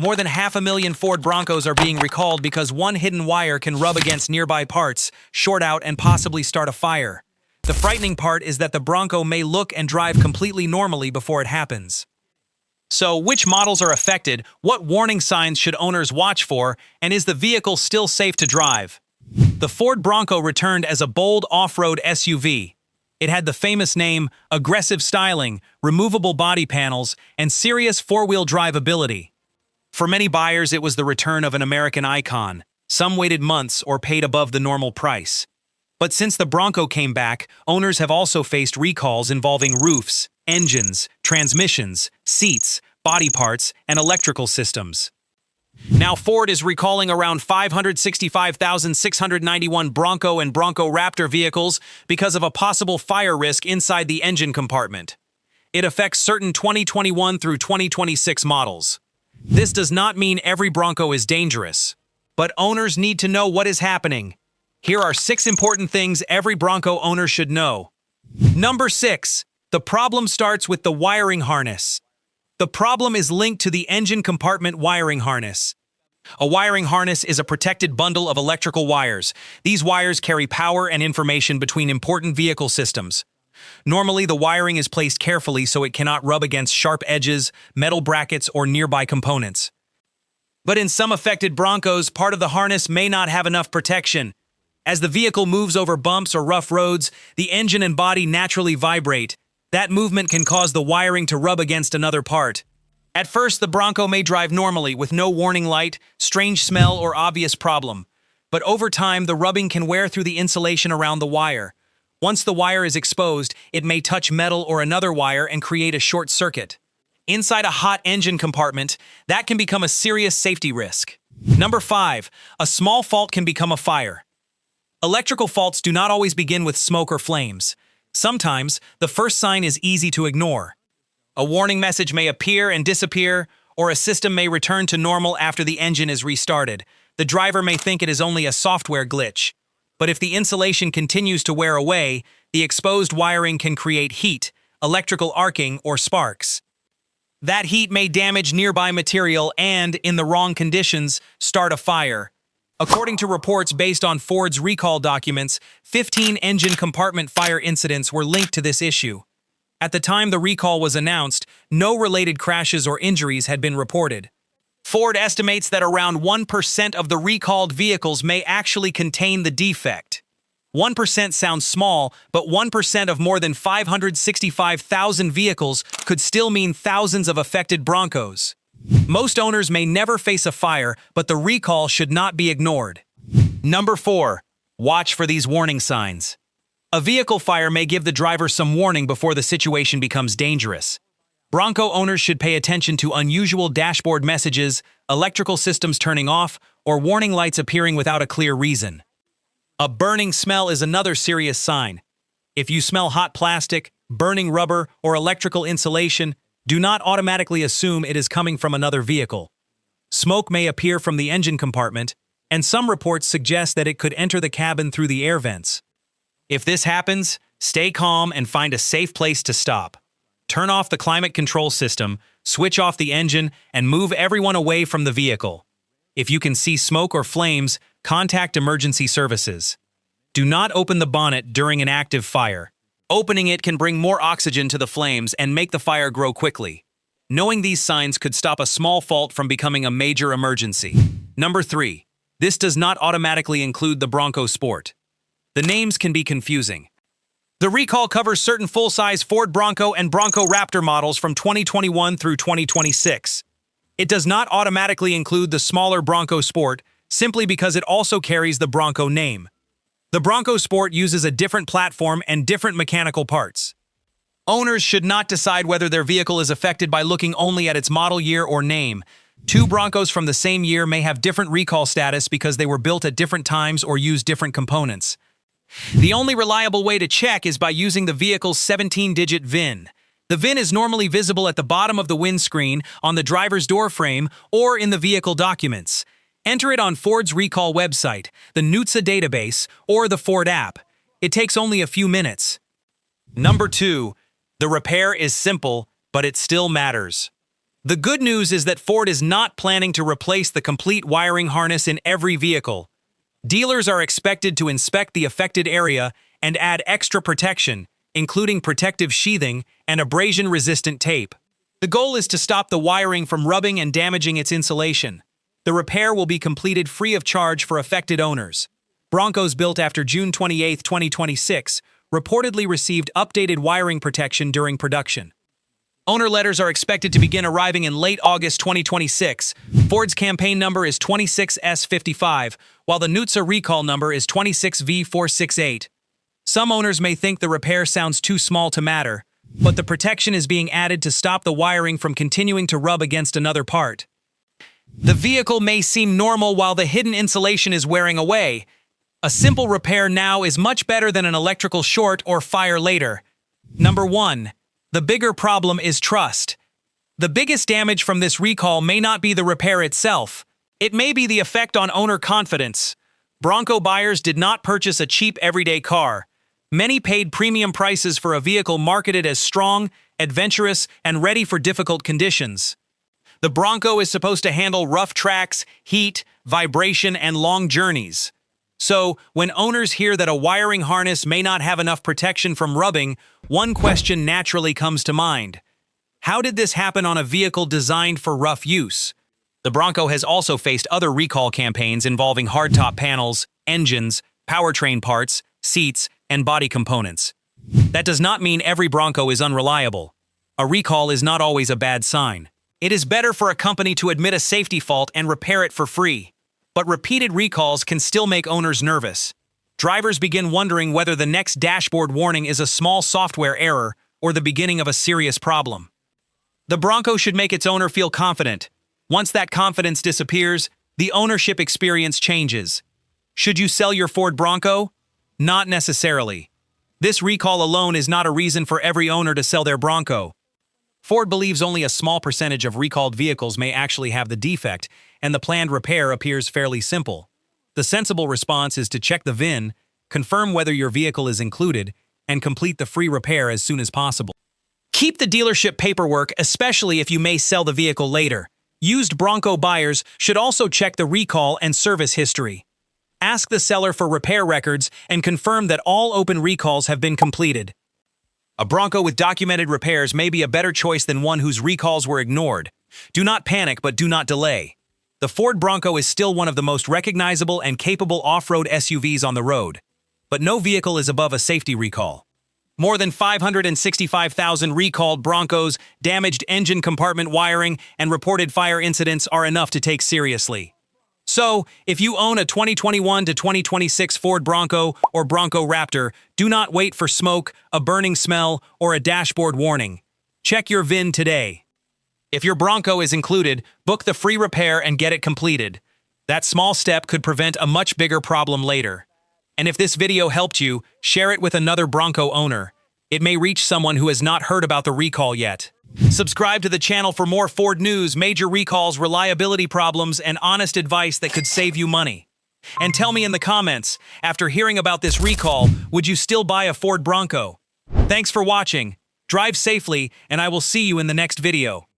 More than 500,000 Ford Broncos are being recalled because one hidden wire can rub against nearby parts, short out, and possibly start a fire. The frightening part is that the Bronco may look and drive completely normally before it happens. So, which models are affected, what warning signs should owners watch for, and is the vehicle still safe to drive? The Ford Bronco returned as a bold off-road SUV. It had the famous name, aggressive styling, removable body panels, and serious four-wheel drive ability. For many buyers, it was the return of an American icon. Some waited months or paid above the normal price. But since the Bronco came back, owners have also faced recalls involving roofs, engines, transmissions, seats, body parts, and electrical systems. Now Ford is recalling around 565,691 Bronco and Bronco Raptor vehicles because of a possible fire risk inside the engine compartment. It affects certain 2021 through 2026 models. This does not mean every Bronco is dangerous, but owners need to know what is happening. Here are 6 important things every Bronco owner should know. Number 6. The problem starts with the wiring harness. The problem is linked to the engine compartment wiring harness. A wiring harness is a protected bundle of electrical wires. These wires carry power and information between important vehicle systems. Normally, the wiring is placed carefully so it cannot rub against sharp edges, metal brackets, or nearby components. But in some affected Broncos, part of the harness may not have enough protection. As the vehicle moves over bumps or rough roads, the engine and body naturally vibrate. That movement can cause the wiring to rub against another part. At first, the Bronco may drive normally with no warning light, strange smell, or obvious problem. But over time, the rubbing can wear through the insulation around the wire. Once the wire is exposed, it may touch metal or another wire and create a short circuit. Inside a hot engine compartment, that can become a serious safety risk. Number 5. A small fault can become a fire. Electrical faults do not always begin with smoke or flames. Sometimes, the first sign is easy to ignore. A warning message may appear and disappear, or a system may return to normal after the engine is restarted. The driver may think it is only a software glitch. But if the insulation continues to wear away, the exposed wiring can create heat, electrical arcing, or sparks. That heat may damage nearby material and, in the wrong conditions, start a fire. According to reports based on Ford's recall documents, 15 engine compartment fire incidents were linked to this issue. At the time the recall was announced, no related crashes or injuries had been reported. Ford estimates that around 1% of the recalled vehicles may actually contain the defect. 1% sounds small, but 1% of more than 565,000 vehicles could still mean thousands of affected Broncos. Most owners may never face a fire, but the recall should not be ignored. Number 4. Watch for these warning signs. A vehicle fire may give the driver some warning before the situation becomes dangerous. Bronco owners should pay attention to unusual dashboard messages, electrical systems turning off, or warning lights appearing without a clear reason. A burning smell is another serious sign. If you smell hot plastic, burning rubber, or electrical insulation, do not automatically assume it is coming from another vehicle. Smoke may appear from the engine compartment, and some reports suggest that it could enter the cabin through the air vents. If this happens, stay calm and find a safe place to stop. Turn off the climate control system, switch off the engine, and move everyone away from the vehicle. If you can see smoke or flames, contact emergency services. Do not open the bonnet during an active fire. Opening it can bring more oxygen to the flames and make the fire grow quickly. Knowing these signs could stop a small fault from becoming a major emergency. Number 3. This does not automatically include the Bronco Sport. The names can be confusing. The recall covers certain full-size Ford Bronco and Bronco Raptor models from 2021 through 2026. It does not automatically include the smaller Bronco Sport, simply because it also carries the Bronco name. The Bronco Sport uses a different platform and different mechanical parts. Owners should not decide whether their vehicle is affected by looking only at its model year or name. 2 Broncos from the same year may have different recall status because they were built at different times or use different components. The only reliable way to check is by using the vehicle's 17-digit VIN. The VIN is normally visible at the bottom of the windscreen, on the driver's door frame, or in the vehicle documents. Enter it on Ford's recall website, the NHTSA database, or the Ford app. It takes only a few minutes. Number 2. The repair is simple, but it still matters. The good news is that Ford is not planning to replace the complete wiring harness in every vehicle. Dealers are expected to inspect the affected area and add extra protection, including protective sheathing and abrasion-resistant tape. The goal is to stop the wiring from rubbing and damaging its insulation. The repair will be completed free of charge for affected owners. Broncos built after June 28, 2026, reportedly received updated wiring protection during production. Owner letters are expected to begin arriving in late August 2026. Ford's campaign number is 26S55, while the NHTSA recall number is 26V468. Some owners may think the repair sounds too small to matter, but the protection is being added to stop the wiring from continuing to rub against another part. The vehicle may seem normal while the hidden insulation is wearing away. A simple repair now is much better than an electrical short or fire later. Number 1. The bigger problem is trust. The biggest damage from this recall may not be the repair itself. It may be the effect on owner confidence. Bronco buyers did not purchase a cheap everyday car. Many paid premium prices for a vehicle marketed as strong, adventurous, and ready for difficult conditions. The Bronco is supposed to handle rough tracks, heat, vibration, and long journeys. So, when owners hear that a wiring harness may not have enough protection from rubbing, one question naturally comes to mind. How did this happen on a vehicle designed for rough use? The Bronco has also faced other recall campaigns involving hardtop panels, engines, powertrain parts, seats, and body components. That does not mean every Bronco is unreliable. A recall is not always a bad sign. It is better for a company to admit a safety fault and repair it for free. But repeated recalls can still make owners nervous. Drivers begin wondering whether the next dashboard warning is a small software error or the beginning of a serious problem. The Bronco should make its owner feel confident. Once that confidence disappears, the ownership experience changes. Should you sell your Ford Bronco? Not necessarily. This recall alone is not a reason for every owner to sell their Bronco. Ford believes only a small percentage of recalled vehicles may actually have the defect, and the planned repair appears fairly simple. The sensible response is to check the VIN, confirm whether your vehicle is included, and complete the free repair as soon as possible. Keep the dealership paperwork, especially if you may sell the vehicle later. Used Bronco buyers should also check the recall and service history. Ask the seller for repair records and confirm that all open recalls have been completed. A Bronco with documented repairs may be a better choice than one whose recalls were ignored. Do not panic, but do not delay. The Ford Bronco is still one of the most recognizable and capable off-road SUVs on the road. But no vehicle is above a safety recall. More than 565,000 recalled Broncos, damaged engine compartment wiring, and reported fire incidents are enough to take seriously. So, if you own a 2021 to 2026 Ford Bronco or Bronco Raptor, do not wait for smoke, a burning smell, or a dashboard warning. Check your VIN today. If your Bronco is included, book the free repair and get it completed. That small step could prevent a much bigger problem later. And if this video helped you, share it with another Bronco owner. It may reach someone who has not heard about the recall yet. Subscribe to the channel for more Ford news, major recalls, reliability problems, and honest advice that could save you money. And tell me in the comments, after hearing about this recall, would you still buy a Ford Bronco? Thanks for watching. Drive safely, and I will see you in the next video.